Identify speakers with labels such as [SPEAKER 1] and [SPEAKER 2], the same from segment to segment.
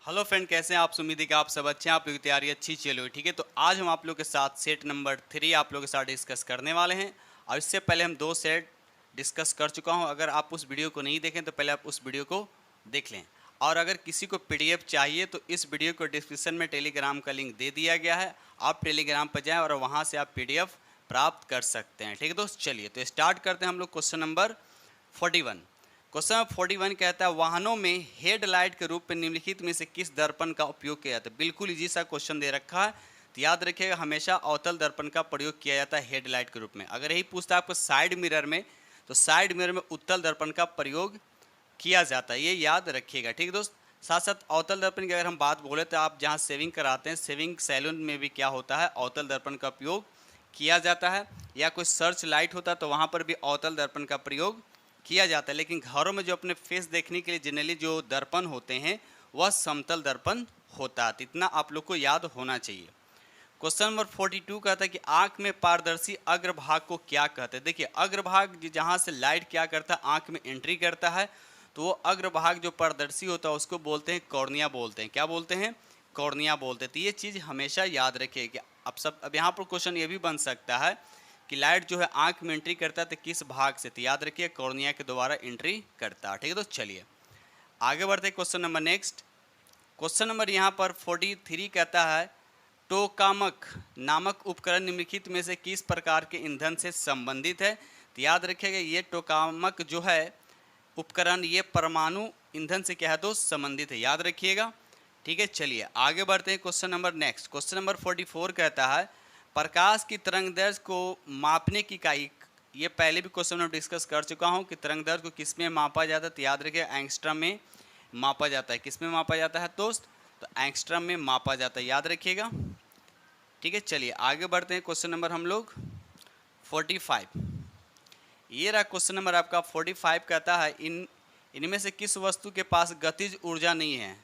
[SPEAKER 1] Hello friend, कैसे हैं आप? उम्मीद है कि आप सब अच्छे हैं, आप लोगों की तैयारी अच्छी चल रही है। ठीक है, तो आज हम आप लोग के साथ सेट नंबर 3 आप लोगों के साथ डिस्कस करने वाले हैं। और इससे पहले हम 2 सेट डिस्कस कर चुका हूं। अगर आप उस वीडियो को नहीं देखें तो पहले आप उस वीडियो को देख लें। और अगर किसी को पीडीएफ चाहिए तो इस वीडियो को डिस्क्रिप्शन में टेलीग्राम का लिंक दे दिया गया है। आप टेलीग्राम पर जाएँ और वहाँ से आप पीडीएफ प्राप्त कर सकते हैं। ठीक है दोस्त, चलिए तो स्टार्ट करते हैं हम लोग क्वेश्चन नंबर 41। क्वेश्चन नंबर 41 कहता है वाहनों में हेडलाइट के रूप में निम्नलिखित में से किस दर्पण का उपयोग किया जाता है। बिल्कुल इजी सा क्वेश्चन दे रखा है, तो याद रखिएगा हमेशा अवतल दर्पण का प्रयोग किया जाता है हेडलाइट के रूप में। अगर यही पूछता है आपको साइड मिरर में, तो साइड मिरर में उत्तल दर्पण का प्रयोग किया जाता है, ये याद रखिएगा। ठीक है दोस्त, साथ साथ अवतल दर्पण की अगर हम बात बोले तो आप जहाँ सेविंग कराते हैं, सेविंग सैलून में भी क्या होता है, अवतल दर्पण का उपयोग किया जाता है। या कोई सर्च लाइट होता है तो वहाँ पर भी अवतल दर्पण का प्रयोग किया जाता है। लेकिन घरों में जो अपने फेस देखने के लिए जनरली जो दर्पण होते हैं वह समतल दर्पण होता है, इतना आप लोग को याद होना चाहिए। क्वेश्चन नंबर 42 कहता है कि आंख में पारदर्शी अग्रभाग को क्या कहते हैं। देखिए अग्रभाग जहाँ से लाइट क्या करता है, आंख में एंट्री करता है, तो वो अग्रभाग जो पारदर्शी होता है उसको बोलते हैं कॉर्निया बोलते हैं। क्या बोलते हैं? कॉर्निया बोलते हैं। तो ये चीज़ हमेशा याद रखिए कि अब यहाँ पर क्वेश्चन ये भी बन सकता है कि लाइट जो है आंख में एंट्री करता है तो किस भाग से, तो याद रखिए कॉर्निया के द्वारा एंट्री करता है। ठीक है तो चलिए आगे बढ़ते हैं question number next. Question number यहाँ पर 43 कहता है टोकामक नामक उपकरण निम्नलिखित में से किस प्रकार के ईंधन से संबंधित है। तो याद रखिएगा ये टोकामक जो है उपकरण ये परमाणु ईंधन से क्या है दोस्त, संबंधित है, याद रखिएगा। ठीक है चलिए आगे बढ़ते हैं question number next. Question number 44 कहता है प्रकाश की तरंग दैर्घ्य को मापने की इकाई, ये पहले भी क्वेश्चन में डिस्कस कर चुका हूँ कि तरंग दैर्घ्य को किस में मापा जाता है, तो याद रखिए एंगस्ट्रम में मापा जाता है। किस में मापा जाता है दोस्त, तो एंगस्ट्रम में मापा जाता है, याद रखिएगा। ठीक है चलिए आगे बढ़ते हैं क्वेश्चन नंबर हम लोग 45। ये रहा क्वेश्चन नंबर आपका 45 कहता है इनमें से किस वस्तु के पास गतिज ऊर्जा नहीं है।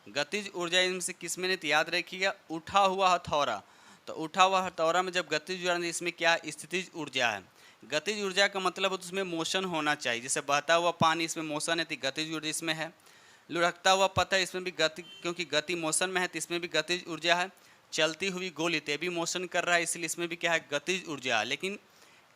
[SPEAKER 1] गतिज ऊर्जा इनमें से किस में नहीं, तो याद रखिएगा उठा हुआ हथौड़ा। तो उठा हुआ हथौड़ा में जब गतिज ऊर्जा नहीं, इसमें क्या स्थितिज ऊर्जा है। गतिज ऊर्जा का मतलब है तो उसमें मोशन होना चाहिए। जैसे बहता हुआ पानी इसमें मोशन है तो गतिज ऊर्जा इसमें है। लुढ़कता हुआ पत्थर इसमें भी गति, क्योंकि गति मोशन में है तो इसमें भी गतिज ऊर्जा है। चलती हुई गोली तो भी मोशन कर रहा है इसलिए इसमें भी क्या है, गतिज ऊर्जा है। लेकिन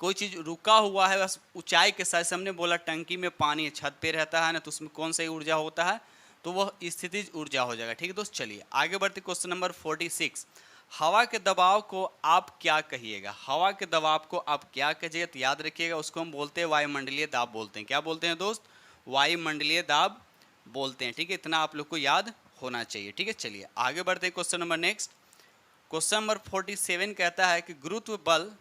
[SPEAKER 1] कोई चीज़ रुका हुआ है बस ऊंचाई के साथ, हमने बोला टंकी में पानी छत पे रहता है ना, तो उसमें कौन सा ऊर्जा होता है, तो वह स्थितिज ऊर्जा हो जाएगा। ठीक है दोस्त चलिए आगे बढ़ते क्वेश्चन नंबर 46। हवा के दबाव को आप क्या कहिएगा। हवा के दबाव को आप क्या कहिएगा, तो याद रखिएगा उसको हम बोलते हैं वायुमंडलीय दाब बोलते हैं। क्या बोलते हैं दोस्त, वायुमंडलीय दाब बोलते हैं। ठीक है इतना आप लोग को याद होना चाहिए। ठीक है चलिए आगे बढ़ते हैं question number next. Question number 47 कहता है कि गुरुत्व बल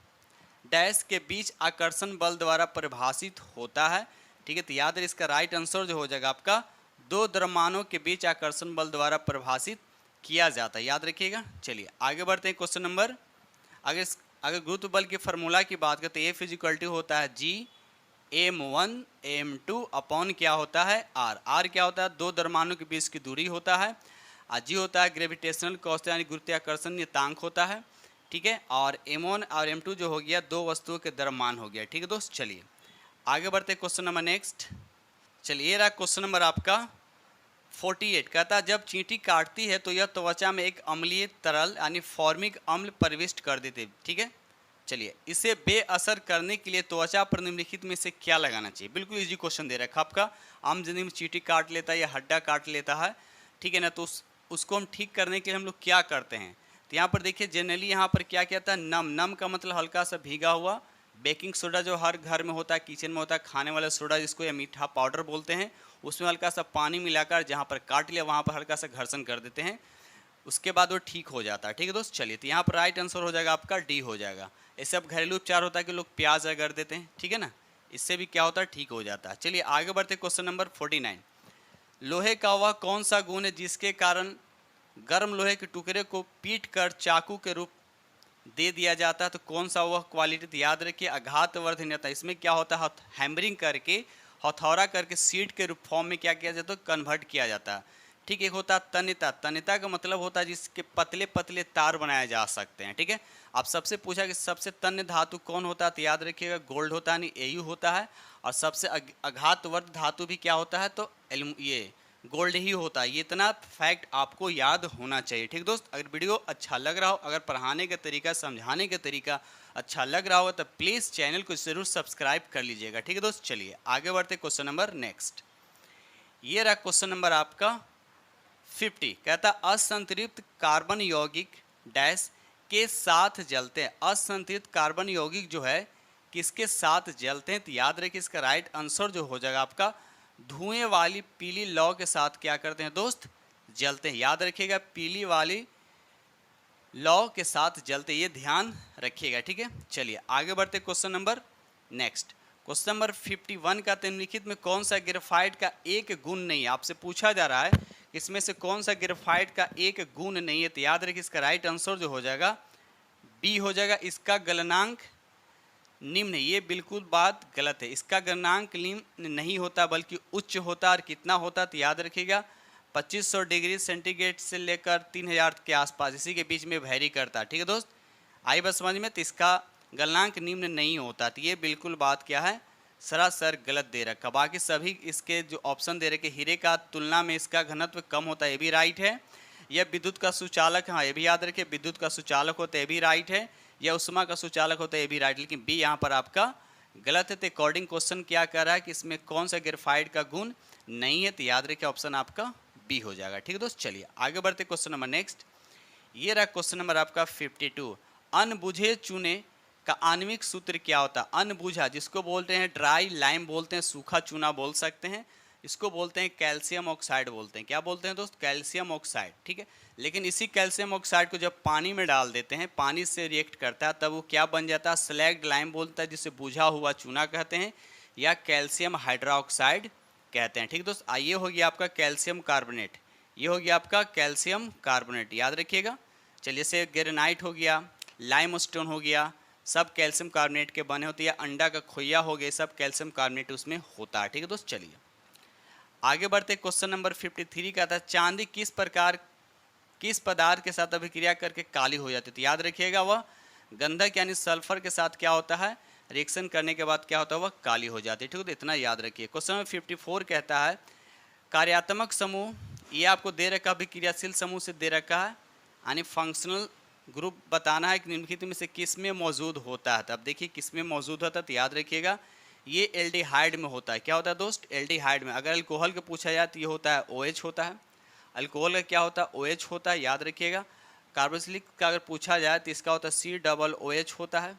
[SPEAKER 1] डैश के बीच आकर्षण बल द्वारा परिभाषित होता है। ठीक है तो याद है इसका राइट आंसर जो हो जाएगा आपका दो द्रव्यमानों के बीच आकर्षण बल द्वारा परिभाषित किया जाता है, याद रखिएगा। चलिए आगे बढ़ते हैं क्वेश्चन नंबर। अगर गुरुत्व बल की फार्मूला की बात करें तो F इक्वल टू होता है G m1 m2 अपॉन क्या होता है R। R क्या होता है, दो द्रव्यमानों के बीच की दूरी होता है। और G होता है ग्रेविटेशनल कांस्टेंट यानी गुरुत्वाकर्षण नियतांक होता है। ठीक है और m1 और m2 जो हो गया दो वस्तुओं के द्रव्यमान हो गया। ठीक है दोस्त चलिए आगे बढ़ते क्वेश्चन नंबर नेक्स्ट। चलिए रहा क्वेश्चन नंबर आपका 48 कहता है जब चींटी काटती है तो यह त्वचा में एक अम्लीय तरल यानी फॉर्मिक अम्ल प्रविष्ट कर देते। ठीक है चलिए इसे बेअसर करने के लिए त्वचा पर निम्नलिखित में से क्या लगाना चाहिए। बिल्कुल इजी क्वेश्चन दे रखा आपका। आम जिंदगी में चींटी काट लेता है या हड्डा काट लेता है, ठीक है ना, तो उसको हम ठीक करने के लिए हम लोग क्या करते हैं, तो यहाँ पर देखिए जनरली यहाँ पर क्या कहता है नम का मतलब हल्का सा भीगा हुआ। बेकिंग सोडा जो हर घर में होता है, किचन में होता है, खाने वाला सोडा जिसको या मीठा पाउडर बोलते हैं, उसमें हल्का सा पानी मिलाकर जहाँ पर काट लिया वहाँ पर हल्का सा घर्षण कर देते हैं, उसके बाद वो ठीक हो जाता है। ठीक है दोस्त चलिए तो यहाँ पर राइट आंसर हो जाएगा आपका डी हो जाएगा। ऐसे अब घरेलू उपचार होता है कि लोग प्याज रगड़ देते हैं, ठीक है ना, इससे भी क्या होता है, ठीक हो जाता है। चलिए आगे बढ़ते क्वेश्चन नंबर 49। लोहे का वह कौन सा गुण है जिसके कारण गर्म लोहे के टुकड़े को पीट कर चाकू के रूप दे दिया जाता है, तो कौन सा वह क्वालिटी, याद रखिए आघातवर्धनीयता। इसमें क्या होता है, हैमरिंग करके हथौड़ा करके सीट के रूप फॉर्म में क्या किया जाता है, कन्वर्ट किया जाता है। ठीक एक होता है तन्यता। तन्यता का मतलब होता है जिसके पतले पतले तार बनाए जा सकते हैं। ठीक है आप सबसे पूछा कि सबसे तन्य धातु कौन होता है, तो याद रखिएगा गोल्ड होता है, नहीं एयू होता है। और सबसे आघातवर्ध धातु भी क्या होता है, तो ये गोल्ड ही होता है। ये इतना फैक्ट आपको याद होना चाहिए। ठीक दोस्त, अगर वीडियो अच्छा लग रहा हो, अगर पढ़ाने का तरीका, समझाने का तरीका अच्छा लग रहा हो तो प्लीज़ चैनल को ज़रूर सब्सक्राइब कर लीजिएगा। ठीक है दोस्त, चलिए आगे बढ़ते क्वेश्चन नंबर नेक्स्ट। ये रहा क्वेश्चन नंबर आपका 50। कहता असंतृप्त कार्बन यौगिक डैश के साथ जलते हैं। असंतृप्त कार्बन यौगिक जो है किसके साथ जलते हैं, तो याद रखिए इसका राइट आंसर जो हो जाएगा आपका धुएं वाली पीली लौ के साथ क्या करते हैं दोस्त, जलते हैं। याद रखिएगा पीली वाली लौ के साथ जलते, ये ध्यान रखिएगा। ठीक है, चलिए आगे बढ़ते question number next. Question number 51 का निम्नलिखित में कौन सा ग्रेफाइट का एक गुण नहीं है। आपसे पूछा जा रहा है इसमें से कौन सा ग्रेफाइट का एक गुण नहीं है, तो याद रखिए इसका राइट आंसर जो हो जाएगा बी हो जाएगा। इसका गलनांक निम्न, ये बिल्कुल बात गलत है। इसका गलनांक निम्न नहीं होता बल्कि उच्च होता है। और कितना होता है तो याद रखिएगा 2500 डिग्री सेंटीग्रेड से लेकर 3000 के आसपास, इसी के बीच में वेरी करता है। ठीक है दोस्त, आई बस समझ में। तो इसका गलनांक निम्न नहीं होता, तो ये बिल्कुल बात क्या है, सरासर गलत दे रखा। बाकी सभी इसके जो ऑप्शन दे रखे, हीरे का तुलना में इसका घनत्व कम होता है, ये भी राइट है। यह विद्युत का सुचालक, हाँ ये भी याद रखिए विद्युत का सुचालक होता है, ये भी राइट है। यह उष्मा का सुचालक होता है, ये भी राइट, लेकिन बी यहाँ पर आपका गलत है। तो अकॉर्डिंग क्वेश्चन क्या कर रहा है कि इसमें कौन सा ग्रेफाइट का गुण नहीं है, तो याद रखिए ऑप्शन आपका बी हो जाएगा। ठीक है दोस्त, चलिए आगे बढ़ते क्वेश्चन नंबर नेक्स्ट। ये रहा क्वेश्चन नंबर आपका 52। अनबुझे चूने का आणविक सूत्र क्या होता है। अनबुझा जिसको बोलते हैं ड्राई लाइम बोलते हैं, सूखा चूना बोल सकते हैं, इसको बोलते हैं कैल्शियम ऑक्साइड बोलते हैं। क्या बोलते हैं दोस्त, कैल्शियम ऑक्साइड। ठीक है, लेकिन इसी कैल्शियम ऑक्साइड को जब पानी में डाल देते हैं, पानी से रिएक्ट करता है, तब वो क्या बन जाता है, स्लैग्ड लाइम बोलता है, जिसे बुझा हुआ चूना कहते हैं, या कैल्शियम हाइड्रोक्साइड कहते हैं। ठीक दोस्त, ये हो गया आपका कैल्शियम कार्बोनेट, ये हो गया आपका कैल्शियम कार्बोनेट, याद रखिएगा। चलिए से ग्रेनाइट हो गया, लाइमस्टोन हो गया, सब कैल्शियम कार्बोनेट के बने होते हैं। या अंडा का खोया हो गया, सब कैल्शियम कार्बोनेट उसमें होता है। ठीक है दोस्त, चलिए आगे बढ़ते क्वेश्चन नंबर 53 का था चांदी किस पदार्थ के साथ अभिक्रिया करके काली हो जाती है। तो याद रखिएगा वह गंधक यानी सल्फर के साथ क्या होता है, रिएक्शन करने के बाद क्या होता है, वह काली हो जाती है। ठीक है, तो इतना याद रखिए। क्वेश्चन नंबर 54 कहता है कार्यात्मक समूह, ये आपको दे रखा अभिक्रियाशील समूह से दे रखा है, यानी फंक्शनल ग्रुप बताना है कि निम्नलिखित में से किस में मौजूद होता है। तो अब देखिए किस में मौजूद होता है, तो याद रखिएगा ये एल्डिहाइड में होता है। क्या होता है दोस्त, एल्डिहाइड में। अगर अल्कोहल का पूछा जाए तो ये होता है OH होता है। अल्कोहल का क्या होता है, OH होता है, याद रखिएगा। कार्बोक्सिलिक का अगर पूछा जाए तो इसका होता है COOH होता है।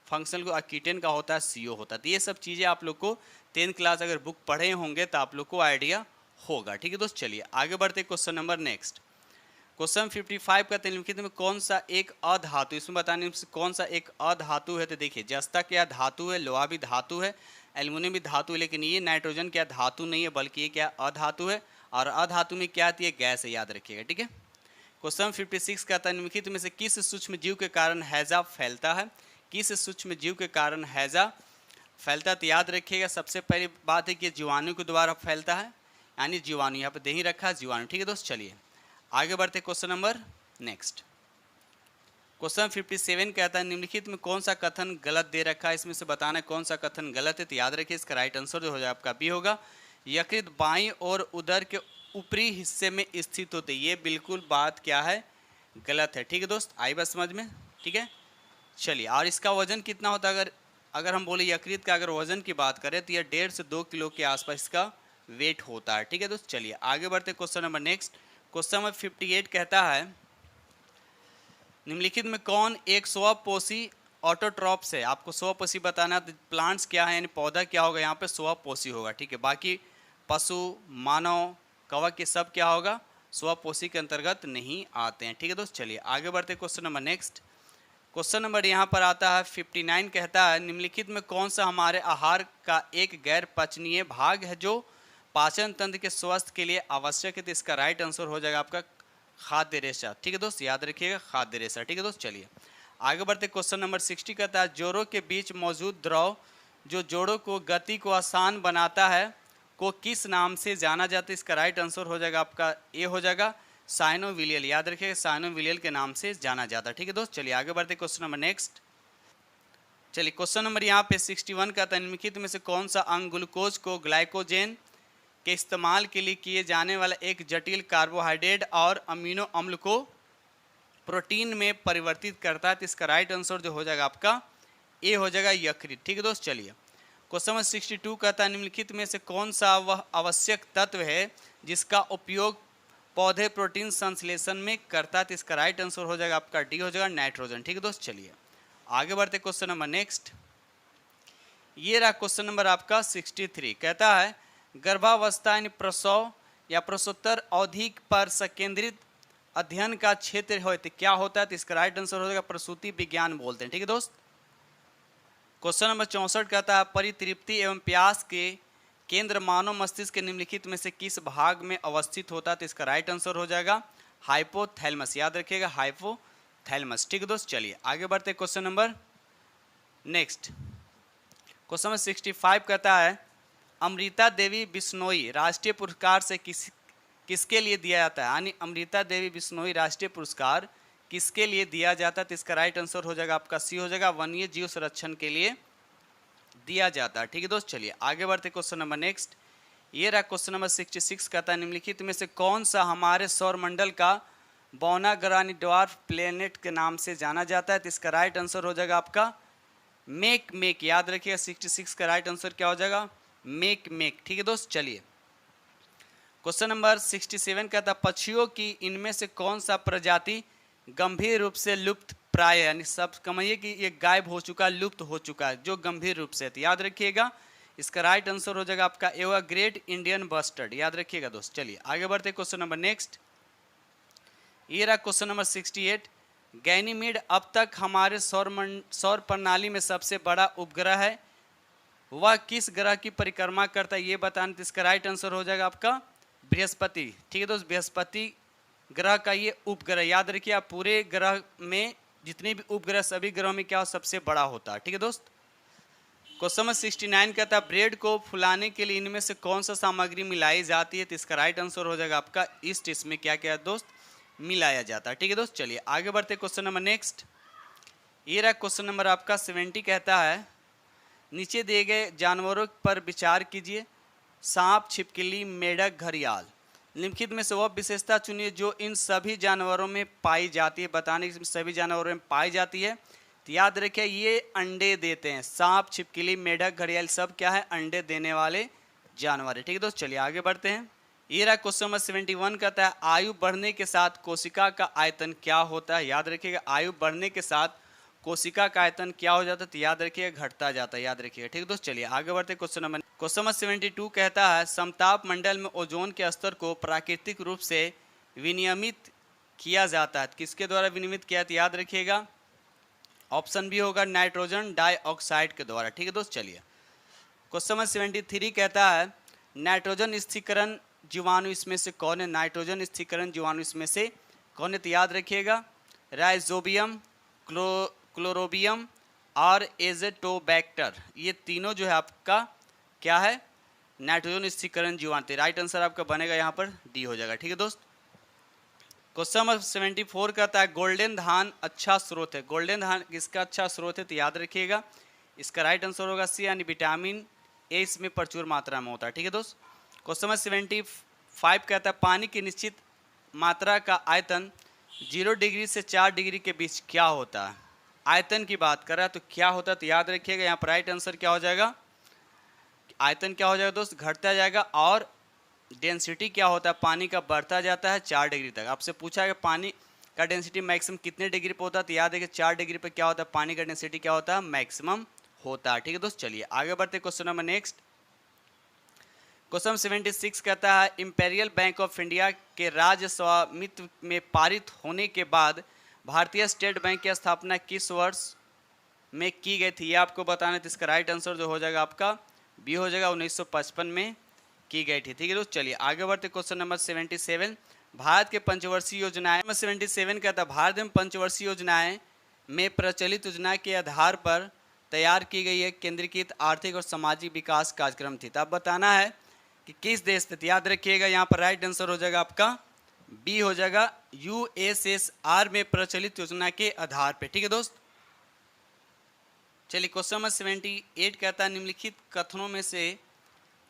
[SPEAKER 1] फंक्शनल को कीटन का होता है CO होता है। तो ये सब चीज़ें आप लोग को 10th क्लास अगर बुक पढ़े होंगे तो आप लोग को आइडिया होगा। ठीक है दोस्त, चलिए आगे बढ़ते क्वेश्चन नंबर नेक्स्ट। क्वेश्चन 55 का निम्नलिखित में कौन सा एक अधातु, इसमें बताने से कौन सा एक अधातु है। तो देखिए जस्ता क्या धातु है, लोहा भी धातु है, एल्युमिनियम भी धातु है, लेकिन ये नाइट्रोजन क्या धातु नहीं है बल्कि ये क्या अधातु है। और अधातु में क्या आती है, गैस है, याद रखिएगा। ठीक है, क्वेश्चन 56 का निम्नलिखित में से किस सूक्ष्म जीव के कारण हैजा फैलता है। किस सूक्ष्म जीव के कारण हैजा फैलता है, तो याद रखिएगा सबसे पहली बात है कि जीवाणु के द्वारा फैलता है, यानी जीवाणु, यहाँ पे दे ही रखा है जीवाणु। ठीक है दोस्त, चलिए आगे बढ़ते क्वेश्चन नंबर नेक्स्ट। क्वेश्चन 57 कहता है निम्नलिखित में कौन सा कथन गलत दे रखा है, इसमें से बताना है कौन सा कथन गलत है। तो याद रखिए इसका राइट आंसर जो हो जाए आपका बी होगा। यकृत बाईं और उदर के ऊपरी हिस्से में स्थित होते, ये बिल्कुल बात क्या है, गलत है। ठीक है दोस्त, आई बात समझ में। ठीक है, चलिए और इसका वजन कितना होता है, अगर हम बोले यकृत का अगर वजन की बात करें तो यह 1.5 से 2 किलो के आसपास इसका वेट होता है। ठीक है दोस्त, चलिए आगे बढ़ते question number next. Question number 58 कहता है निम्नलिखित में कौन एक स्वपोषी ऑटोट्रॉप्स है। आपको स्वपोषी बताना है, प्लांट्स क्या है यानी पौधा क्या होगा, यहाँ पे स्वपोषी होगा। ठीक है, बाकी पशु, मानव, कवक ये सब क्या होगा, स्वपोषी के अंतर्गत नहीं आते हैं। ठीक है दोस्त, चलिए आगे बढ़ते question number next. Question number यहाँ पर आता है 59 कहता है निम्नलिखित में कौन सा हमारे आहार का एक गैर पचनीय भाग है जो पाचन तंत्र के स्वास्थ्य के लिए आवश्यक है। तो इसका राइट आंसर हो जाएगा आपका खाद्य रेशा। ठीक है दोस्त, याद रखिएगा खाद्य रेशा। ठीक है दोस्त, चलिए आगे बढ़ते क्वेश्चन नंबर 60 कहता है जोड़ों के बीच मौजूद द्रव जो जोड़ों को गति को आसान बनाता है को किस नाम से जाना जाता है। इसका राइट आंसर हो जाएगा आपका ए हो जाएगा साइनोविलियल, याद रखिएगा साइनोविलियल के नाम से जाना जाता है। ठीक है दोस्त, चलिए आगे बढ़ते क्वेश्चन नंबर नेक्स्ट। चलिए क्वेश्चन नंबर यहाँ पे 61 का निम्नलिखित में से कौन सा अंग ग्लूकोज को ग्लाइकोजेन के इस्तेमाल के लिए किए जाने वाला एक जटिल कार्बोहाइड्रेट और अमीनो अम्ल को प्रोटीन में परिवर्तित करता है। तो इसका राइट आंसर जो हो जाएगा आपका ए हो जाएगा यकृत। ठीक है दोस्त, चलिए क्वेश्चन नंबर 62 कहता है निम्नलिखित में से कौन सा वह आवश्यक तत्व है जिसका उपयोग पौधे प्रोटीन संश्लेषण में करता है। तो इसका राइट आंसर हो जाएगा आपका डी हो जाएगा नाइट्रोजन। ठीक है दोस्त, चलिए आगे बढ़ते क्वेश्चन नंबर नेक्स्ट। ये रहा क्वेश्चन नंबर आपका 63, कहता है गर्भावस्था यानी प्रसव या प्रसवोत्तर अवधि पर संकेंद्रित अध्ययन का क्षेत्र हो तो क्या होता है। तो इसका राइट आंसर हो जाएगा प्रसूति विज्ञान बोलते हैं। ठीक है दोस्त, क्वेश्चन नंबर 64 कहता है परितृप्ति एवं प्यास के केंद्र मानव मस्तिष्क के निम्नलिखित में से किस भाग में अवस्थित होता है। तो इसका राइट आंसर हो जाएगा हाइपोथैलेमस। याद रखिएगा हाइपोथैलेमस। ठीक है दोस्त, चलिए आगे बढ़ते question number next. Question number 65 कहता है अमृता देवी बिश्नोई राष्ट्रीय पुरस्कार से किसके लिए दिया जाता है। यानी अमृता देवी बिश्नोई राष्ट्रीय पुरस्कार किसके लिए दिया जाता है। तो इसका राइट आंसर हो जाएगा आपका सी हो जाएगा वन्य जीव संरक्षण के लिए दिया जाता है। ठीक है दोस्त, चलिए आगे बढ़ते क्वेश्चन नंबर नेक्स्ट। ये रहा क्वेश्चन नंबर 66 कहता है निम्नलिखित में से कौन सा हमारे सौरमंडल का बौना ग्रह ड्वार्फ प्लेनेट के नाम से जाना जाता है। तो इसका राइट आंसर हो जाएगा आपका मेक। याद रखिएगा 66 का राइट आंसर क्या हो जाएगा मेक। ठीक है दोस्त, चलिए क्वेश्चन नंबर 67 कहता है पक्षियों की इनमें से कौन सा प्रजाति गंभीर रूप से लुप्त प्राय है। यानी सब कहिए कि ये गायब हो चुका, लुप्त हो चुका है जो गंभीर रूप से। तो याद रखिएगा इसका राइट आंसर हो जाएगा आपका ए ग्रेट इंडियन बस्टर्ड। याद रखिएगा दोस्त, चलिए आगे बढ़ते क्वेश्चन नंबर नेक्स्ट। ये रहा क्वेश्चन नंबर 68 गैनीमीड अब तक हमारे सौर प्रणाली में सबसे बड़ा उपग्रह है, वह किस ग्रह की परिक्रमा करता है ये बताना। तो इसका राइट आंसर हो जाएगा आपका बृहस्पति। ठीक है दोस्त, बृहस्पति ग्रह का ये उपग्रह। याद रखिए आप पूरे ग्रह में जितने भी उपग्रह सभी ग्रहों में क्या सबसे बड़ा होता है। ठीक है दोस्त, क्वेश्चन नंबर 69 कहता है ब्रेड को फुलाने के लिए इनमें से कौन सा सामग्री मिलाई जाती है। तो इसका राइट आंसर हो जाएगा आपका ईस्ट। इसमें क्या क्या दोस्त मिलाया जाता है। ठीक है दोस्त, चलिए आगे बढ़ते क्वेश्चन नंबर नेक्स्ट। ये रहा क्वेश्चन नंबर आपका 70 कहता है नीचे दिए गए जानवरों पर विचार कीजिए सांप, छिपकली, मेढक, घड़ियाल। निम्नलिखित में से वह विशेषता चुनिए जो इन सभी जानवरों में पाई जाती है। बताने की सभी जानवरों में पाई जाती है। तो याद रखिए ये अंडे देते हैं। सांप, छिपकली, मेढक, घड़ियाल सब क्या है अंडे देने वाले जानवर है। ठीक है दोस्त, चलिए आगे बढ़ते हैं। ये रहा क्वेश्चन नंबर 71 कहता है आयु बढ़ने के साथ कोशिका का आयतन क्या होता है। याद रखिएगा आयु बढ़ने के साथ कोशिका का आयतन क्या हो जाता है। तो याद रखिएगा घटता जाता है। याद रखिएगा। ठीक है दोस्त, चलिए आगे बढ़ते क्वेश्चन नंबर 72 कहता है समताप मंडल में ओजोन के स्तर को प्राकृतिक रूप से विनियमित किया जाता है। किसके द्वारा विनियमित किया तो याद रखिएगा ऑप्शन भी होगा नाइट्रोजन डाइऑक्साइड के द्वारा। ठीक है दोस्त, चलिए क्वेश्चन नंबर 73 कहता है नाइट्रोजन स्थिरीकरण जीवाणु इसमें से कौन है। नाइट्रोजन स्थिरीकरण जीवाणु इसमें से कौन है। तो याद रखिएगा राइजोबियम, क्लोरोबियम और एजेटोबैक्टर। ये तीनों जो है आपका क्या है नाइट्रोजन स्थिरीकरण जीवाणु। राइट आंसर आपका बनेगा यहाँ पर डी हो जाएगा। ठीक है दोस्त, क्वेश्चन नंबर 74 कहता है गोल्डन धान अच्छा स्रोत है। गोल्डन धान किसका अच्छा स्रोत है। तो याद रखिएगा इसका राइट आंसर होगा सी यानी विटामिन ए इसमें प्रचुर मात्रा में होता है। ठीक है दोस्त, क्वेश्चन नंबर 75 कहता है पानी की निश्चित मात्रा का आयतन 0 डिग्री से 4 डिग्री के बीच क्या होता है। आयतन की बात कर रहा है तो क्या होता है। तो याद रखिएगा यहाँ पर राइट आंसर क्या हो जाएगा आयतन क्या हो जाएगा दोस्त घटता जाएगा और डेंसिटी क्या होता है पानी का बढ़ता जाता है 4 डिग्री तक। आपसे पूछा है पानी का डेंसिटी मैक्सिमम कितने डिग्री पे होता है। तो याद है कि 4 डिग्री पे क्या होता है पानी का डेंसिटी क्या होता है मैक्सिमम होता है। ठीक है दोस्त, चलिए आगे बढ़ते क्वेश्चन नंबर नेक्स्ट। क्वेश्चन 76 कहता है इंपेरियल बैंक ऑफ इंडिया के राज्य स्वामित्व में पारित होने के बाद भारतीय स्टेट बैंक की स्थापना किस वर्ष में की गई थी। ये आपको बताना है। तो इसका राइट आंसर जो हो जाएगा आपका बी हो जाएगा 1955 में की गई थी। ठीक है दोस्त, चलिए आगे बढ़ते क्वेश्चन नंबर 77 भारत के पंचवर्षीय योजनाएं। नंबर 77 कहता है भारत में पंचवर्षीय योजनाएं में प्रचलित योजना के आधार पर तैयार की गई एक केंद्रीकृत आर्थिक और सामाजिक विकास कार्यक्रम थी। तो अब बताना है कि किस देश पे। याद रखिएगा यहाँ पर राइट आंसर हो जाएगा आपका बी हो जाएगा यूएसएसआर में प्रचलित योजना के आधार पे। ठीक है दोस्त, चलिए क्वेश्चन नंबर 78 कहता है निम्नलिखित कथनों में से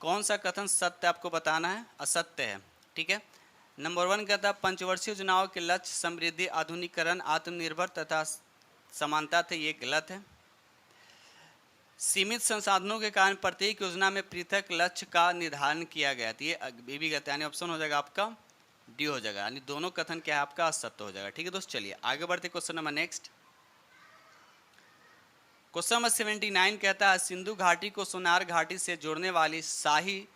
[SPEAKER 1] कौन सा कथन सत्य आपको बताना है, असत्य है। ठीक है, नंबर 1 कहता है पंचवर्षीय चुनाव के लक्ष्य समृद्धि, आधुनिकीकरण, आत्मनिर्भर तथा समानता थे, ये गलत है। सीमित संसाधनों के कारण प्रत्येक योजना में पृथक लक्ष्य का निर्धारण किया गया था, ये भी गलत है, यानी ऑप्शन हो जाएगा आपका डी हो जाएगा, यानी दोनों कथन क्या है आपका असत्य हो जाएगा। ठीक है दोस्त, चलिए आगे बढ़ते question number next. Question number 79 कहता है सिंधु घाटी को सोनार घाटी से जोड़ने वाली शाही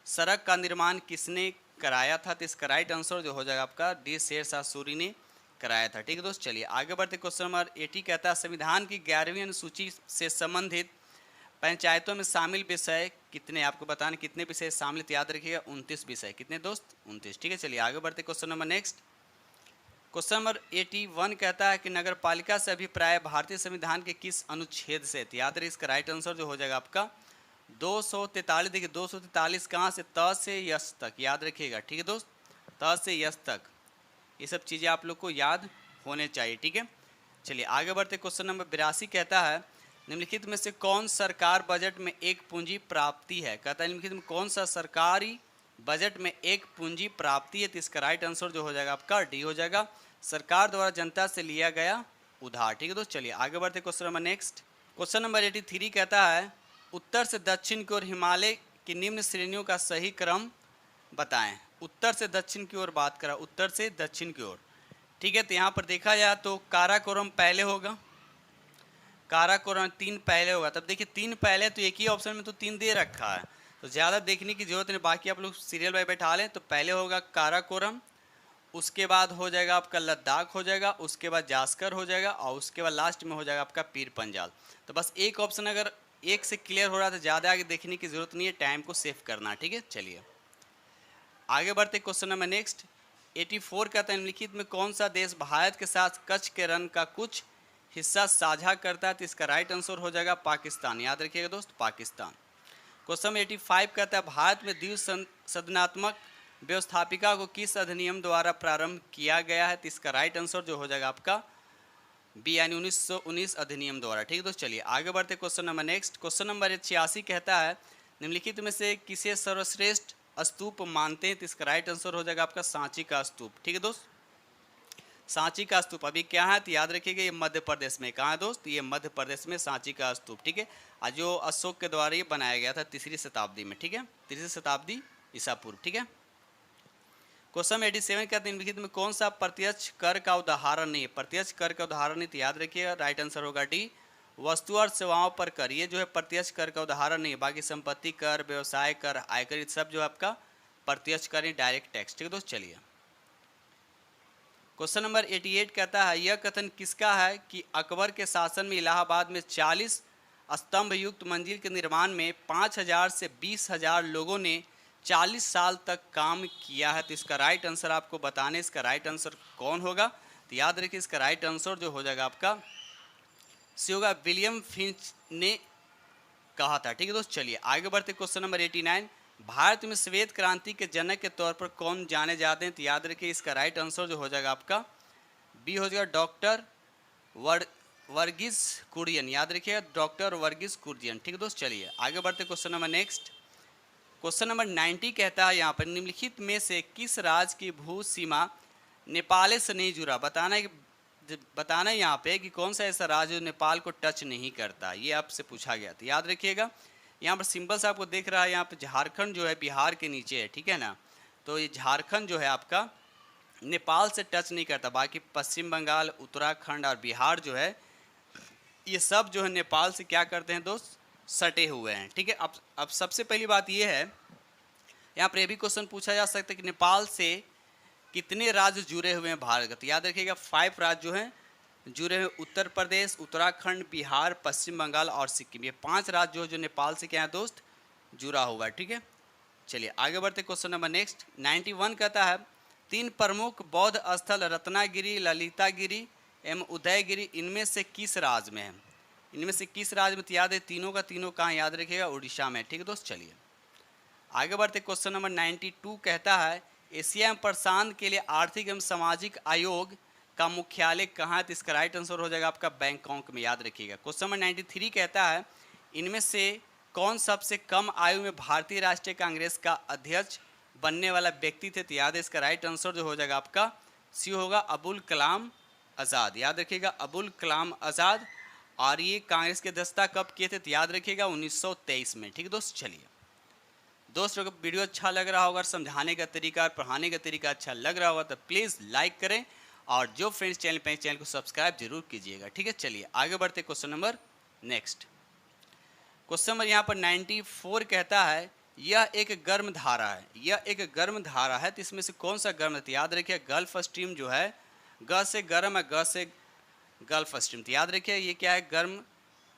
[SPEAKER 1] सड़क का निर्माण किसने कराया था, तो इसका राइट आंसर जो हो जाएगा आपका डी शेर शाह सूरी ने कराया था। ठीक है दोस्त, चलिए आगे बढ़ते क्वेश्चन नंबर 80 कहता है संविधान की 11वीं अनुसूची से संबंधित पंचायतों में शामिल विषय कितने, आपको बताना कितने विषय शामिल, याद रखिएगा 29 विषय, कितने दोस्त 29। ठीक है, चलिए आगे बढ़ते question number next. Question number 81 कहता है कि नगर पालिका से अभिप्राय भारतीय संविधान के किस अनुच्छेद से, याद रखिए इसका राइट आंसर जो हो जाएगा आपका 243। देखिए 243 कहाँ से, त से यस तक, याद रखिएगा। ठीक है दोस्त, त से यस तक, ये सब चीज़ें आप लोग को याद होने चाहिए। ठीक है, चलिए आगे बढ़ते क्वेश्चन नंबर 82 कहता है निम्नलिखित में से कौन सरकार बजट में एक पूंजी प्राप्ति है, कहता है निम्नलिखित में कौन सा सरकारी बजट में एक पूंजी प्राप्ति है, तो इसका राइट आंसर जो हो जाएगा आपका डी हो जाएगा, सरकार द्वारा जनता से लिया गया उधार। ठीक है दोस्त, चलिए आगे बढ़ते question number next. Question number 83 कहता है उत्तर से दक्षिण की ओर हिमालय की निम्न श्रेणियों का सही क्रम बताएं। उत्तर से दक्षिण की ओर बात करा, उत्तर से दक्षिण की ओर। ठीक है, तो यहाँ पर देखा जाए तो काराकोरम पहले होगा, काराकोरम 3 पहले होगा, तब देखिए 3 पहले, तो एक ही ऑप्शन में तो 3 दे रखा है, तो ज़्यादा देखने की जरूरत नहीं, बाकी आप लोग सीरियल बाय बैठा लें। तो पहले होगा काराकोरम, उसके बाद हो जाएगा आपका लद्दाख हो जाएगा, उसके बाद जास्कर हो जाएगा, और उसके बाद लास्ट में हो जाएगा आपका पीर पंजाल। तो बस एक ऑप्शन अगर एक से क्लियर हो रहा है तो ज़्यादा आगे देखने की जरूरत नहीं है, टाइम को सेव करना। ठीक है, चलिए आगे बढ़ते क्वेश्चन नंबर नेक्स्ट। 84 कहता है निम्नलिखित में कौन सा देश भारत के साथ कच्छ के रण का कुछ हिस्सा साझा करता है, तो इसका राइट आंसर हो जाएगा पाकिस्तान, याद रखिएगा दोस्त पाकिस्तान। क्वेश्चन 85 कहता है भारत में द्विसदनात्मक व्यवस्थापिका को किस अधिनियम द्वारा प्रारंभ किया गया है, तो इसका राइट आंसर जो हो जाएगा आपका बी, यानी 1919 अधिनियम द्वारा। ठीक है दोस्त, चलिए आगे बढ़ते question number next. Question number 86 कहता है निम्नलिखित में से किसे सर्वश्रेष्ठ स्तूप मानते हैं, तो इसका राइट आंसर हो जाएगा आपका सांची का स्तूप। ठीक है दोस्त, सांची का स्तूप अभी क्या है, तो याद रखिएगा ये मध्य प्रदेश में, कहाँ है दोस्त, ये मध्य प्रदेश में सांची का स्तूप। ठीक है, आज जो अशोक के द्वारा ये बनाया गया था 3री शताब्दी में। ठीक है, 3री शताब्दी ईसा पूर्व। ठीक है, क्वेश्चन 87 कहते हैं निम्नलिखित में कौन सा प्रत्यक्ष कर का उदाहरण नहीं है, प्रत्यक्ष कर का उदाहरण नहीं, तो याद रखिएगा राइट आंसर होगा डी, वस्तु और सेवाओं पर कर, ये जो है प्रत्यक्ष कर का उदाहरण नहीं है, बाकी संपत्ति कर, व्यवसाय कर, आयकर, ये सब जो है आपका प्रत्यक्ष कर, डायरेक्ट टैक्स। ठीक है दोस्त, चलिए क्वेश्चन नंबर 88 कहता है यह कथन किसका है कि अकबर के शासन में इलाहाबाद में 40 स्तंभ युक्त मंजिल के निर्माण में 5000 से 20,000 लोगों ने 40 साल तक काम किया है, तो इसका राइट आंसर आपको बताने, इसका राइट आंसर कौन होगा, तो याद रखिए इसका राइट आंसर जो हो जाएगा आपका सी होगा, विलियम फिंच ने कहा था। ठीक है दोस्त, चलिए आगे बढ़ते क्वेश्चन नंबर 89। भारत में श्वेत क्रांति के जनक के तौर पर कौन जाने जाते हैं, तो याद रखिए इसका राइट आंसर जो हो जाएगा आपका बी हो जाएगा, डॉक्टर वर्गीस कुरियन, याद रखिएगा डॉक्टर वर्गीस कुरियन। ठीक है दोस्त, चलिए आगे बढ़ते question number next. Question number 90 कहता है यहाँ पर निम्नलिखित में से किस राज्य की भू सीमा नेपाल से नहीं जुड़ा, बताना है यहाँ पे कि कौन सा ऐसा राज्य जो नेपाल को टच नहीं करता, ये आपसे पूछा गया था। याद रखिएगा यहाँ पर सिंबल से आपको देख रहा है, यहाँ पर झारखंड जो है बिहार के नीचे है। ठीक है ना, तो ये झारखंड जो है आपका नेपाल से टच नहीं करता, बाकी पश्चिम बंगाल, उत्तराखंड और बिहार जो है ये सब जो है नेपाल से क्या करते हैं दोस्त, सटे हुए हैं। ठीक है, अब सबसे पहली बात ये है, यहाँ पर भी क्वेश्चन पूछा जा सकता है कि नेपाल से कितने राज्य जुड़े हुए हैं भारत का, तो याद रखिएगा 5 राज्य जो हैं जुड़े हुए, उत्तर प्रदेश, उत्तराखंड, बिहार, पश्चिम बंगाल और सिक्किम, ये 5 राज्य जो नेपाल से क्या है दोस्त जुड़ा हुआ है। ठीक है, चलिए आगे बढ़ते क्वेश्चन नंबर नेक्स्ट। 91 कहता है 3 प्रमुख बौद्ध स्थल रत्नागिरी, ललितागिरी एवं उदयगिरी इनमें से किस राज्य में है, इनमें से किस राज्य में, तो याद है तीनों का तीनों कहाँ, याद रखिएगा उड़ीसा में। ठीक है दोस्त, चलिए आगे बढ़ते क्वेश्चन नंबर 92 कहता है एशिया एवं प्रशांत के लिए आर्थिक एवं सामाजिक आयोग का मुख्यालय कहाँ है, तो इसका राइट आंसर हो जाएगा आपका बैंकॉक में, याद रखिएगा। क्वेश्चन नंबर 93 कहता है इनमें से कौन सबसे कम आयु में भारतीय राष्ट्रीय कांग्रेस का अध्यक्ष बनने वाला व्यक्ति थे? तो याद है इसका राइट आंसर जो हो जाएगा आपका सी होगा अबुल कलाम आज़ाद। याद रखिएगा अबुल कलाम आज़ाद। और ये कांग्रेस के अध्यक्षता कब किए थे? तो याद रखिएगा 1923 में। ठीक है दोस्त, चलिए दोस्तों को वीडियो अच्छा लग रहा होगा, समझाने का तरीका और पढ़ाने का तरीका अच्छा लग रहा होगा तो प्लीज़ लाइक करें और जो फ्रेंड्स चैनल पे चैनल को सब्सक्राइब जरूर कीजिएगा। ठीक है, चलिए आगे बढ़ते question number next. Question number यहाँ पर 94 कहता है यह एक गर्म धारा है, यह एक गर्म धारा है तो इसमें से कौन सा गर्म है? तो याद रखिए गल्फ स्ट्रीम जो है ग से गर्म है, ग से गल्फ स्ट्रीम। तो याद रखिए ये क्या है? गर्म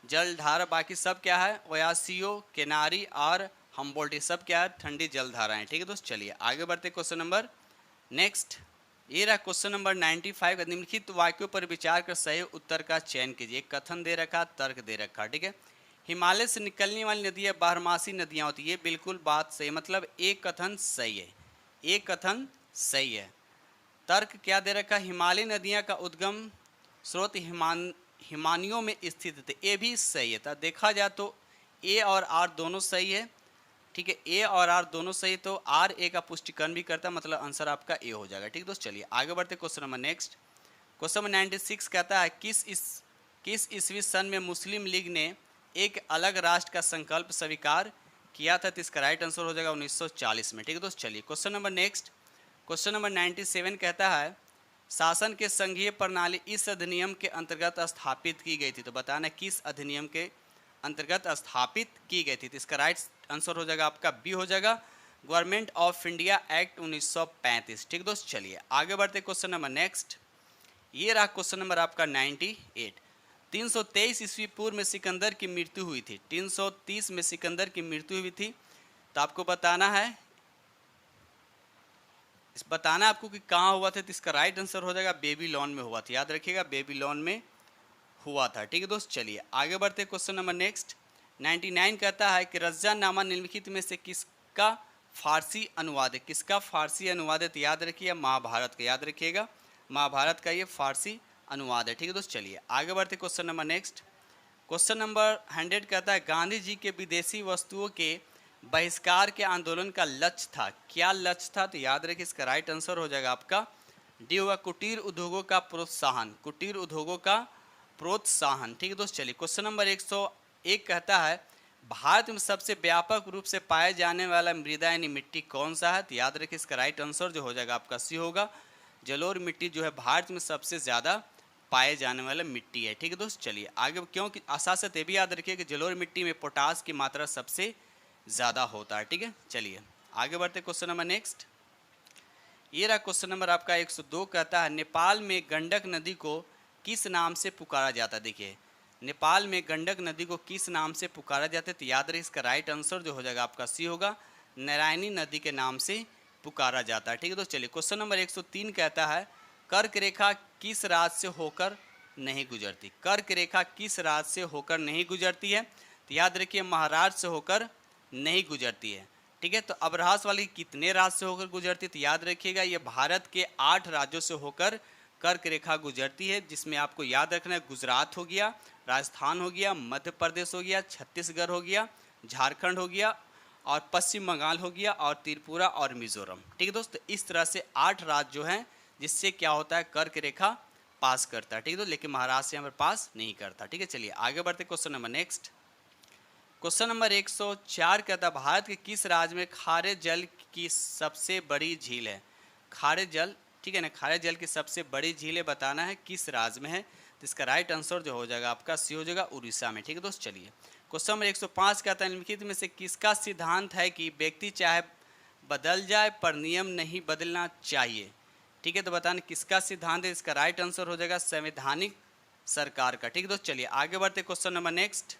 [SPEAKER 1] जल धारा। बाकी सब क्या है? ओयासियो, केनारी और हम्बोल्ट, सब क्या है? ठंडी जल धाराएं। ठीक है दोस्त, चलिए आगे बढ़ते क्वेश्चन नंबर नेक्स्ट। ये रहा क्वेश्चन नंबर 95 का। निम्नलिखित वाक्यों पर विचार कर सही उत्तर का चयन कीजिए। एक कथन दे रखा, तर्क दे रखा। ठीक है, हिमालय से निकलने वाली नदियाँ बारहमासी नदियाँ होती है, ये बिल्कुल बात सही, मतलब एक कथन सही है, एक कथन सही है। तर्क क्या दे रखा? हिमालय नदियाँ का उद्गम स्रोत हिमानियों में स्थित थे, ये भी सही है। तो देखा जाए तो ए और आर दोनों सही है। ठीक है, ए और आर दोनों सही, तो आर ए का पुष्टिकरण भी करता है, मतलब आंसर आपका ए हो जाएगा। ठीक दोस्त, चलिए आगे बढ़ते question number next. Question number 96 कहता है किस ईस्वी सन में मुस्लिम लीग ने एक अलग राष्ट्र का संकल्प स्वीकार किया था? तो इसका राइट आंसर हो जाएगा 1940 में। ठीक है दोस्त, चलिए question number next. Question number 97 कहता है शासन के संघीय प्रणाली इस अधिनियम के अंतर्गत स्थापित की गई थी? तो बताना किस अधिनियम के अंतर्गत स्थापित की गई थी? तो इसका राइट आंसर हो जाएगा आपका बी हो जाएगा, गवर्नमेंट ऑफ इंडिया एक्ट 1935। ठीक दोस्त, चलिए आगे बढ़ते क्वेश्चन नंबर नेक्स्ट। ये रहा क्वेश्चन नंबर आपका 98। 323 ईस्वी पूर्व में सिकंदर की मृत्यु हुई थी, 330 में सिकंदर की मृत्यु हुई थी। तो आपको बताना है आपको कि कहाँ हुआ था। तो इसका राइट आंसर हो जाएगा बेबीलोन में हुआ था। याद रखिएगा बेबीलोन में हुआ था। ठीक है दोस्त, चलिए आगे बढ़ते क्वेश्चन नंबर नेक्स्ट। 99 कहता है कि रज़्ज़ानामा निम्नलिखित में से किसका फारसी अनुवाद है? किसका फारसी अनुवाद है? तो याद रखिए महाभारत का। याद रखिएगा महाभारत का ये फारसी अनुवाद है। ठीक है दोस्त, चलिए आगे बढ़ते question number next. Question number 100 कहता है गांधी जी के विदेशी वस्तुओं के बहिष्कार के आंदोलन का लक्ष्य था, क्या लक्ष्य था? तो याद रखिए इसका राइट आंसर हो जाएगा आपका डी होगा, कुटीर उद्योगों का प्रोत्साहन, कुटीर उद्योगों का प्रोत्साहन। ठीक है दोस्त, चलिए क्वेश्चन नंबर 101 कहता है भारत में सबसे व्यापक रूप से पाए जाने वाला मृदा यानी मिट्टी कौन सा है? तो याद रखिए इसका राइट आंसर जो हो जाएगा आपका सी होगा, जलोढ़ मिट्टी जो है भारत में सबसे ज़्यादा पाए जाने वाला मिट्टी है। ठीक है दोस्त, चलिए आगे, क्योंकि साथ ये भी याद रखिए कि जलोढ़ मिट्टी में पोटास की मात्रा सबसे ज़्यादा होता है। ठीक है, चलिए आगे बढ़ते क्वेश्चन नंबर नेक्स्ट। ये रहा क्वेश्चन नंबर आपका 102 कहता है नेपाल में गंडक नदी को किस नाम से पुकारा जाता है? देखिए नेपाल में गंडक नदी को किस नाम से पुकारा जाता है? तो याद रहे इसका राइट आंसर जो हो जाएगा आपका सी होगा, नारायणी नदी के नाम से पुकारा जाता है। ठीक है, तो चलिए क्वेश्चन नंबर 103 कहता है कर्क रेखा किस राज्य से होकर नहीं गुजरती? कर्क रेखा किस राज्य से होकर नहीं गुजरती है? तो याद रखिए महाराष्ट्र से होकर नहीं गुजरती है। ठीक है, तो अबरहास वाली कितने राज्य से होकर गुजरती है? तो याद रखिएगा ये भारत के 8 राज्यों से होकर कर्क रेखा गुजरती है, जिसमें आपको याद रखना है गुजरात हो गया, राजस्थान हो गया, मध्य प्रदेश हो गया, छत्तीसगढ़ हो गया, झारखंड हो गया और पश्चिम बंगाल हो गया और त्रिपुरा और मिजोरम। ठीक है दोस्त, इस तरह से 8 राज्य जो हैं जिससे क्या होता है कर्क रेखा पास करता है। ठीक है, तो लेकिन महाराष्ट्र यहाँ पर पास नहीं करता। ठीक है, चलिए आगे बढ़ते question number next. Question number 104 कहता है भारत के किस राज्य में खारे जल की सबसे बड़ी झील है? खारे जल, ठीक है ना, खारे जल की सबसे बड़ी झील है, बताना है किस राज्य में है। तो इसका राइट आंसर जो हो जाएगा आपका सी हो जाएगा उड़ीसा में। ठीक है दोस्त, चलिए क्वेश्चन नंबर 105 कहता है निम्नलिखित में से किसका सिद्धांत है कि व्यक्ति चाहे बदल जाए पर नियम नहीं बदलना चाहिए? ठीक है, तो बताना किसका सिद्धांत है। इसका राइट आंसर हो जाएगा संवैधानिक सरकार का। ठीक है दोस्त, चलिए आगे बढ़ते question number next.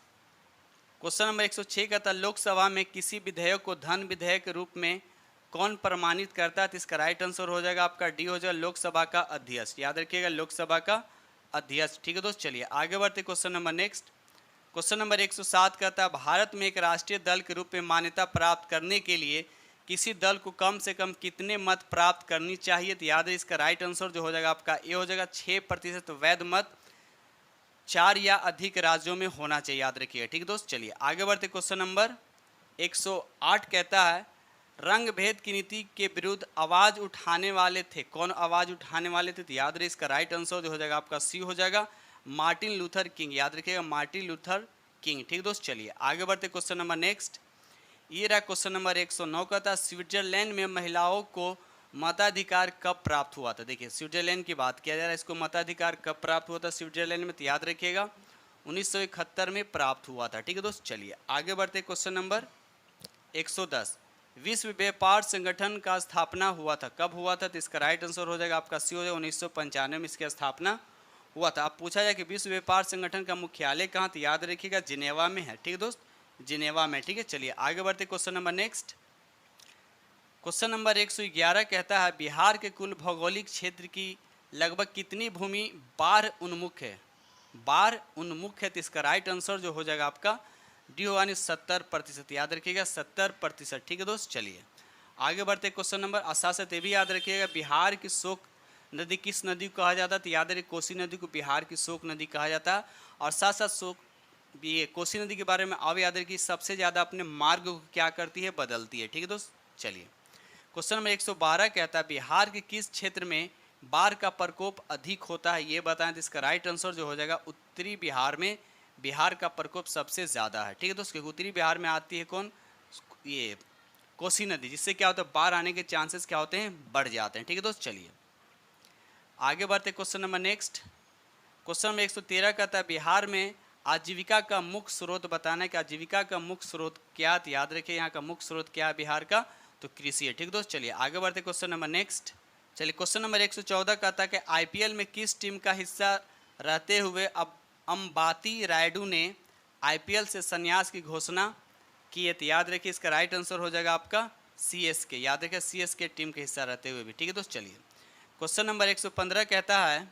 [SPEAKER 1] Question number 106 कहता है लोकसभा में किसी विधेयक को धन विधेयक के रूप में कौन प्रमाणित करता है? तो इसका राइट आंसर हो जाएगा आपका डी हो जाएगा लोकसभा का अध्यक्ष। याद रखिएगा लोकसभा का अध्यक्ष। ठीक है दोस्त, चलिए आगे बढ़ते question number next. Question number 107 कहता है भारत में एक राष्ट्रीय दल के रूप में मान्यता प्राप्त करने के लिए किसी दल को कम से कम कितने मत प्राप्त करनी चाहिए? तो याद है इसका राइट आंसर जो हो जाएगा आपका ए हो जाएगा 6% वैध मत 4 या अधिक राज्यों में होना चाहिए, याद रखिएगा। ठीक है दोस्त, चलिए आगे बढ़ते। क्वेश्चन नंबर 108 कहता है रंग भेद की नीति के विरुद्ध आवाज उठाने वाले थे। कौन आवाज उठाने वाले थे? तो याद रहे इसका राइट आंसर जो हो जाएगा आपका सी हो जाएगा, मार्टिन लूथर किंग। याद रखिएगा, मार्टिन लूथर किंग। ठीक दोस्त, चलिए आगे बढ़ते। क्वेश्चन नंबर नेक्स्ट, ये रहा क्वेश्चन नंबर 109 का था स्विट्जरलैंड में महिलाओं को मताधिकार कब प्राप्त हुआ था। देखिए स्विट्जरलैंड की बात किया जा रहा है, इसको मताधिकार कब प्राप्त हुआ था स्विट्जरलैंड में? तो याद रखिएगा 1971 में प्राप्त हुआ था। ठीक है दोस्त, चलिए आगे बढ़ते। क्वेश्चन नंबर 110, विश्व व्यापार संगठन का स्थापना हुआ था, कब हुआ था? तो इसका राइट आंसर हो जाएगा आपका सी हो जाएगा, 1995 में इसकी स्थापना हुआ था। अब पूछा जाए कि विश्व व्यापार संगठन का मुख्यालय कहाँ? तो याद रखिएगा जिनेवा में है। ठीक है दोस्त, जिनेवा में। ठीक है, चलिए आगे बढ़ते। Question number next, question number 111 कहता है बिहार के कुल भौगोलिक क्षेत्र की लगभग कितनी भूमि बाढ़ उन्मुख है? बाढ़ उन्मुख है, तो इसका राइट आंसर जो हो जाएगा आपका डी हो, यानी 70%। याद रखिएगा 70%। ठीक है दोस्त, चलिए आगे बढ़ते। क्वेश्चन नंबर 88 ये भी याद रखिएगा बिहार की शोक नदी किस नदी को कहा जाता है? तो याद रखिए कोसी नदी को बिहार की शोक नदी कहा जाता है। और साथ साथ शोक ये कोसी नदी के बारे में अब याद रखिए सबसे ज़्यादा अपने मार्ग को क्या करती है? बदलती है। ठीक है दोस्त, चलिए क्वेश्चन नंबर 112 कहता है बिहार के किस क्षेत्र में बाढ़ का प्रकोप अधिक होता है, ये बताएं। तो इसका राइट आंसर जो हो जाएगा उत्तरी बिहार में बिहार का प्रकोप सबसे ज़्यादा है। ठीक है दोस्तों, उत्तरी बिहार में आती है कौन? ये कोसी नदी, जिससे क्या होता है बाढ़ आने के चांसेस क्या होते हैं? बढ़ जाते हैं। ठीक है दोस्त, चलिए आगे बढ़ते। Question number next, question number 113 कहता है बिहार में आजीविका का मुख्य स्रोत बताना है कि आजीविका का मुख्य स्रोत क्या? तो याद रखिए यहाँ का मुख्य स्रोत क्या है बिहार का? तो कृषि है। ठीक दोस्त, चलिए आगे बढ़ते। क्वेश्चन नंबर नेक्स्ट, चलिए क्वेश्चन नंबर 114 कहता है कि आईपीएल में किस टीम का हिस्सा रहते हुए अब अंबाती रायडू ने आईपीएल से संन्यास की घोषणा की है? तो याद रखिए इसका राइट आंसर हो जाएगा आपका सीएसके। याद रखिए सीएसके टीम के हिस्सा रहते हुए भी। ठीक है दोस्त, चलिए क्वेश्चन नंबर 115 कहता है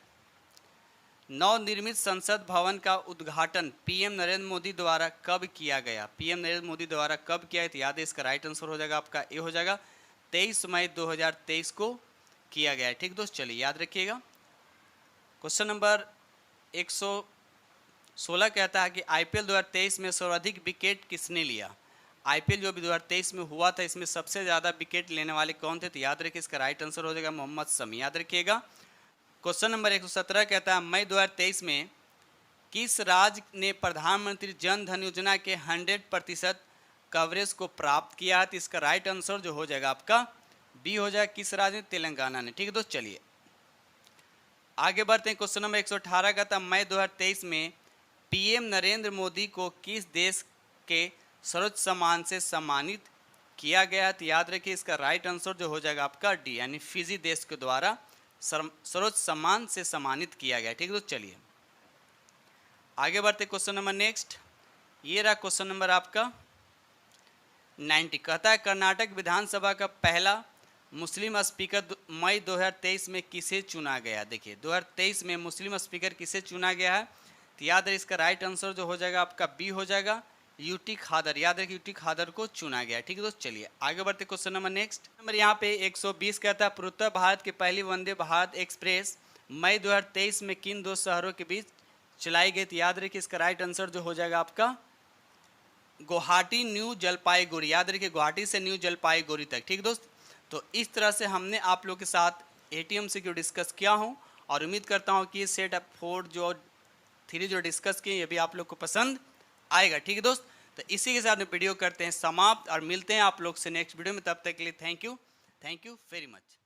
[SPEAKER 1] नवनिर्मित संसद भवन का उद्घाटन पीएम नरेंद्र मोदी द्वारा कब किया गया? पीएम नरेंद्र मोदी द्वारा कब किया है? तो याद है इसका राइट आंसर हो जाएगा आपका ए हो जाएगा, 23 मई 2023 को किया गया है। ठीक दोस्त, चलिए याद रखिएगा। क्वेश्चन नंबर 116 कहता है कि आईपीएल 2023 में सर्वाधिक विकेट किसने लिया? आईपीएल जो भी 2023 में हुआ था इसमें सबसे ज़्यादा विकेट लेने वाले कौन थे? तो याद रखिए इसका राइट आंसर हो जाएगा मोहम्मद शमी। याद रखिएगा। क्वेश्चन नंबर 117 कहता है मई 2023 में किस राज्य ने प्रधानमंत्री जन धन योजना के 100% कवरेज को प्राप्त किया है? तो इसका राइट आंसर जो हो जाएगा आपका बी हो जाएगा, किस राज्य ने? तेलंगाना ने। ठीक है दोस्त, चलिए आगे बढ़ते हैं। क्वेश्चन नंबर 118 कहता है मई 2023 में पीएम नरेंद्र मोदी को किस देश के सर्वोच्च सम्मान से सम्मानित किया गया है? तो याद रखिए इसका राइट आंसर जो हो जाएगा आपका डी, यानी फिजी देश के द्वारा सर्वोच्च सम्मान से सम्मानित किया गया। ठीक है तो चलिए आगे बढ़ते। क्वेश्चन नंबर नेक्स्ट, ये रहा क्वेश्चन नंबर आपका 90। कहता है कर्नाटक विधानसभा का पहला मुस्लिम स्पीकर मई 2023 में किसे चुना गया? देखिए 2023 में मुस्लिम स्पीकर किसे चुना गया है? तो याद है इसका राइट आंसर जो हो जाएगा आपका बी हो जाएगा, यूटी खादर। याद रखिए यूटी खादर को चुना गया। ठीक है दोस्त, चलिए आगे बढ़ते। क्वेश्चन नंबर नेक्स्ट नंबर यहाँ पे 120 कहता है पूर्वोत्तर भारत की पहली वंदे भारत एक्सप्रेस मई 2023 में किन दो शहरों के बीच चलाई गई? तो याद रखिए इसका राइट आंसर जो हो जाएगा आपका गुवाहाटी न्यू जलपाईगुड़ी। याद रखिए गुवाहाटी से न्यू जलपाईगुड़ी तक। ठीक दोस्त, तो इस तरह से हमने आप लोग के साथ एटीएम सीक्यू डिस्कस किया हूँ और उम्मीद करता हूँ कि सेट 4 जो 3 जो डिस्कस किए ये भी आप लोग को पसंद आएगा। ठीक है दोस्त, तो इसी के साथ में वीडियो करते हैं समाप्त और मिलते हैं आप लोग से नेक्स्ट वीडियो में। तब तक के लिए थैंक यू वेरी मच।